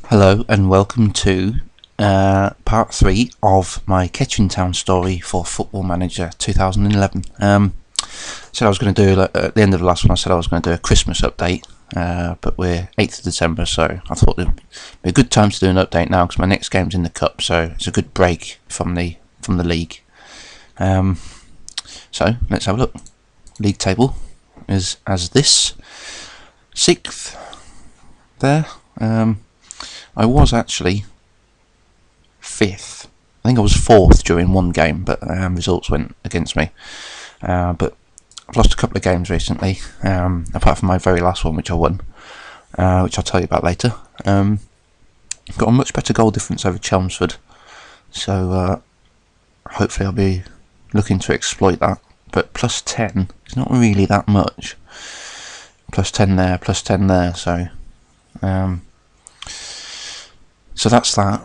Hello and welcome to part 3 of my Kettering Town story for Football Manager 2011. Said I was going to do, at the end of the last one I said I was going to do a Christmas update, but we're 8th of December, so I thought it would be a good time to do an update now because my next game's in the Cup, so it's a good break from the league. So let's have a look. League table is as this. 6th there. I was actually 5th. I think I was 4th during one game, but results went against me. But I've lost a couple of games recently, apart from my very last one, which I won, which I'll tell you about later. Got a much better goal difference over Chelmsford, so hopefully I'll be looking to exploit that. But plus 10 is not really that much. Plus 10 there, plus 10 there, so that's that.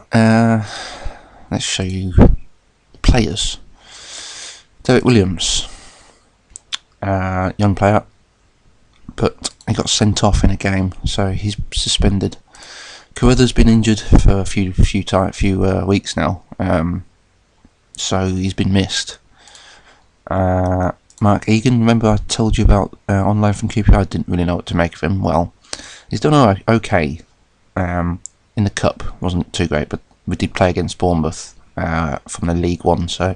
Let's show you players. Derek Williams, young player, but he got sent off in a game, so he's suspended. Carruthers been injured for a few weeks now, so he's been missed. Mark Egan, remember I told you about online from QPR? I didn't really know what to make of him. Well, he's done okay. In the Cup, wasn't too great, but we did play against Bournemouth from the League One, so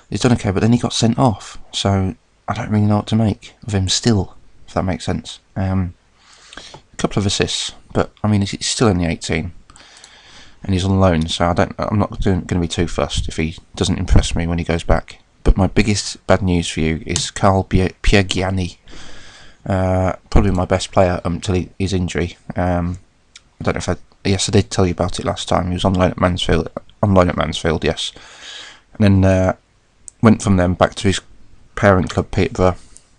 he's done okay, but then he got sent off, so I don't really know what to make of him still, if that makes sense. A couple of assists, but I mean he's still in the 18 and he's on loan, so I'm not going to be too fussed if he doesn't impress me when he goes back. But my biggest bad news for you is Carl Piergianni, probably my best player until his injury. I don't know if yes, I did tell you about it last time. He was on loan at Mansfield, yes. And then went from them back to his parent club, Peterborough,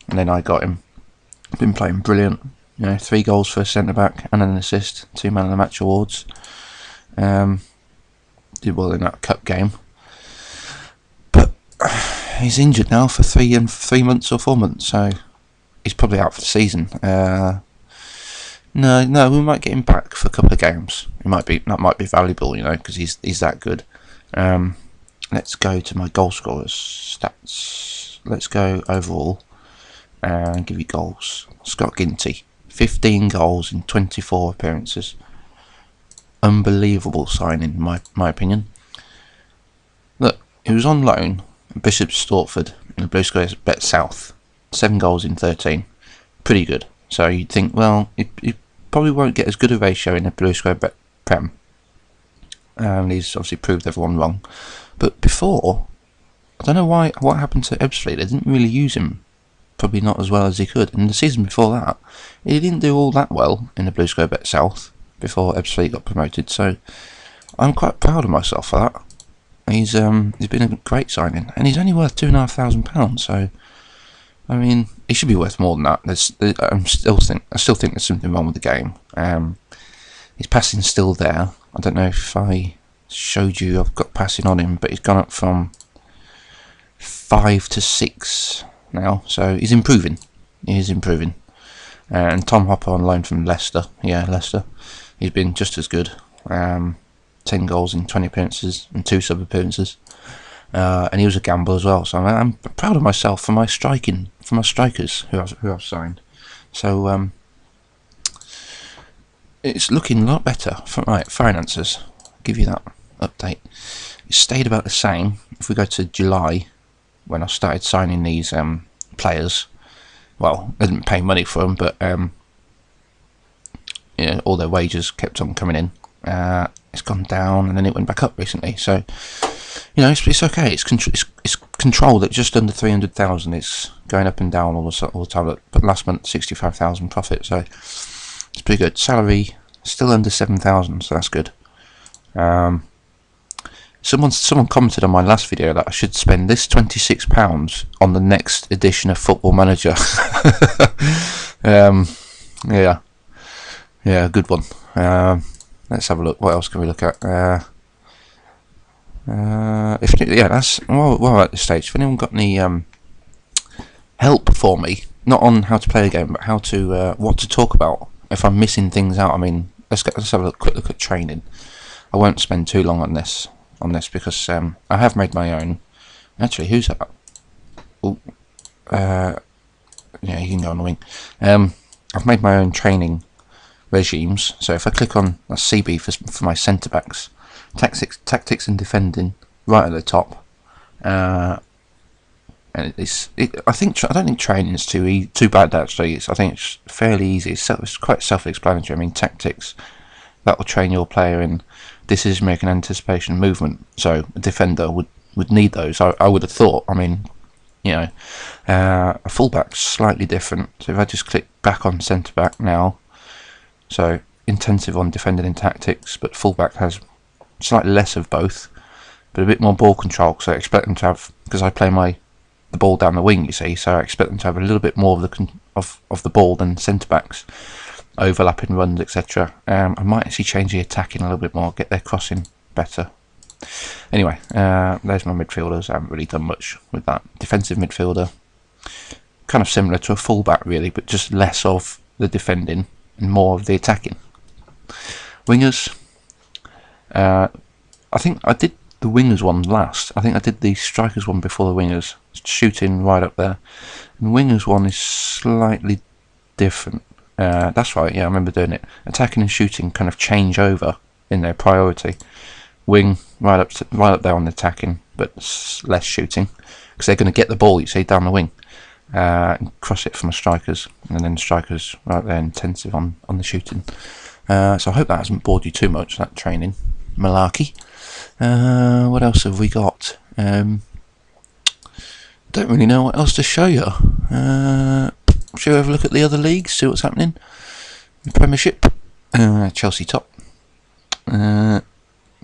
and then I got him. Been playing brilliant. 3 goals for a centre-back and an assist, 2 Man of the Match awards. Did well in that Cup game. But he's injured now for 3 months or 4 months, so he's probably out for the season. No, we might get him back for a couple of games. That might be valuable, because he's that good. Let's go to my goal scorers stats. Let's go overall and give you goals. Scott Ginty, 15 goals in 24 appearances. Unbelievable signing, in my opinion. Look, he was on loan at Bishop Stortford in the Blue Square Bet South. 7 goals in 13. Pretty good. So you'd think, well, he probably won't get as good a ratio in the Blue Square Bet Prem. And he's obviously proved everyone wrong. But before, I don't know what happened to Ebbsfleet. They didn't really use him, probably not as well as he could. And the season before that, he didn't do all that well in the Blue Square Bet South before Ebbsfleet got promoted. So I'm quite proud of myself for that. He's been a great signing, and he's only worth £2,500. So I mean, he should be worth more than that. I still think there's something wrong with the game. His passing's still there. I don't know if I showed you I've got passing on him, but he's gone up from 5 to 6 now, so he's improving. He is improving. And Tom Hopper on loan from Leicester. Yeah, Leicester. He's been just as good. 10 goals in 20 appearances and 2 sub appearances. And he was a gamble as well, so I'm proud of myself for my striking, for my strikers who I've signed. So it's looking a lot better. Right, finances. I'll give you that update. It stayed about the same. If we go to July, when I started signing these players, well, I didn't pay money for them, but all their wages kept on coming in. It's gone down, and then it went back up recently. So it's okay. It's controlled at just under 300,000. It's going up and down all the time. But last month, 65,000 profit. So it's pretty good. Salary still under 7,000, so that's good. Someone commented on my last video that I should spend this £26 on the next edition of Football Manager. Yeah, good one. Let's have a look. What else can we look at? That's well at this stage. If anyone got any help for me, not on how to play the game, but how to what to talk about if I'm missing things out. I mean, let's have a quick look at training. I won't spend too long on this because I have made my own. Actually, who's that? Oh, yeah, you can go on the wing. I've made my own training regimes. So if I click on CB for my centre backs, tactics and defending right at the top. And I don't think training is too bad actually. I think it's fairly easy. It's quite self-explanatory. I mean, tactics, that will train your player in decision making, anticipation, movement. So a defender would need those. I would have thought. I mean, you know, a fullback's slightly different. So if I just click back on centre back now, so intensive on defending and tactics, but fullback has slightly less of both, but a bit more ball control. So I expect them to have, because I play the ball down the wing, you see, so I expect them to have a little bit more of the ball than centre backs, overlapping runs, etc. I might actually change the attacking a little bit more, get their crossing better. Anyway, there's my midfielders. I haven't really done much with that. Defensive midfielder, kind of similar to a fullback really, but just less of the defending and more of the attacking. Wingers, I think I did the wingers one last. I think I did the strikers one before the wingers. Shooting right up there. And the wingers one is slightly different. That's right, yeah, I remember doing it. Attacking and shooting kind of change over in their priority. Wing right up there on the attacking, but less shooting, because they're going to get the ball, you see, down the wing, and cross it from the strikers, and then strikers right there intensive on the shooting. So I hope that hasn't bored you too much, that training malarkey. What else have we got? Don't really know what else to show you. Shall we have a look at the other leagues, see what's happening? The Premiership, Chelsea top.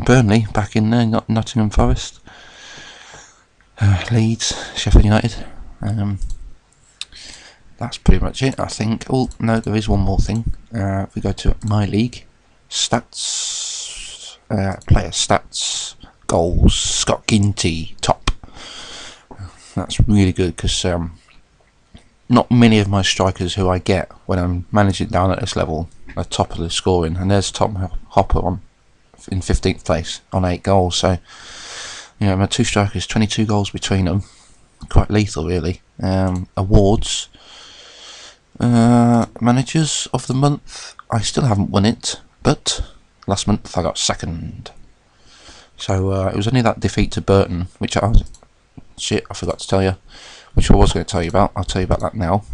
Burnley back in there, Nottingham Forest, Leeds, Sheffield United. That's pretty much it, I think. Oh no, there is one more thing. If we go to my league, stats, player stats, goals, Scott Ginty top. That's really good because not many of my strikers who I get when I'm managing down at this level are top of the scoring, and there's Tom Hopper in 15th place on 8 goals. So, you know, my two strikers, 22 goals between them, quite lethal really. Awards, managers of the month, I still haven't won it, but last month I got second. So it was only that defeat to Burton, which I forgot to tell you, which I was going to tell you about. I'll tell you about that now.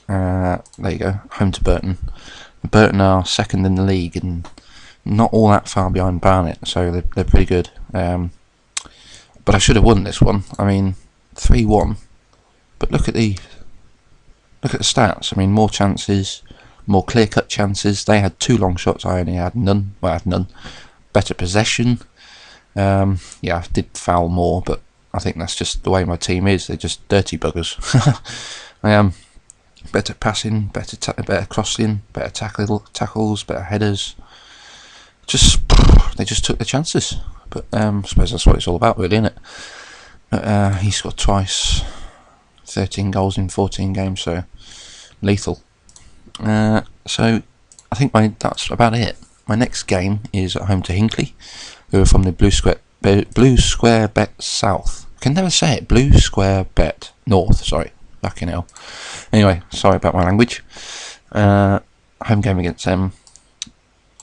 There you go, home to Burton. Burton are second in the league and not all that far behind Barnet, so they're pretty good. But I should have won this one. I mean, 3-1. But look at the stats. I mean, more chances, more clear-cut chances. They had 2 long shots. I only had none. Well, I had none. Better possession. Yeah, I did foul more, but I think that's just the way my team is. They're just dirty buggers. Better passing, better crossing, better tackles, better headers. They just took the chances. But I suppose that's what it's all about, really, isn't it? But, he scored twice, 13 goals in 14 games, so lethal. So I think that's about it. My next game is at home to Hinckley, who are from the Blue Square Bet South. I can never say it. Blue Square Bet North. Sorry, fucking hell. Anyway, sorry about my language. Home game against them.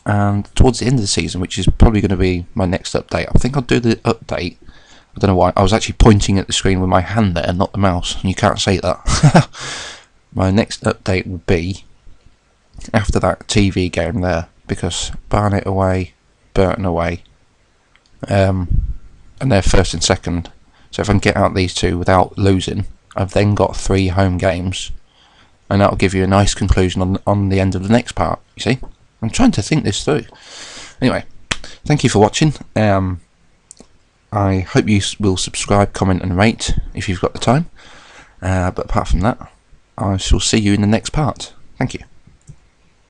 And towards the end of the season, which is probably going to be my next update, I think I'll do the update. I don't know why. I was actually pointing at the screen with my hand there, not the mouse, and you can't say that. My next update will be after that TV game there, because Barnet away, Burton away, and they're first and second. So if I can get out these two without losing, I've then got 3 home games, and that'll give you a nice conclusion on the end of the next part, you see. I'm trying to think this through. Anyway, thank you for watching. I hope you will subscribe, comment and rate if you've got the time. But apart from that, I shall see you in the next part. Thank you.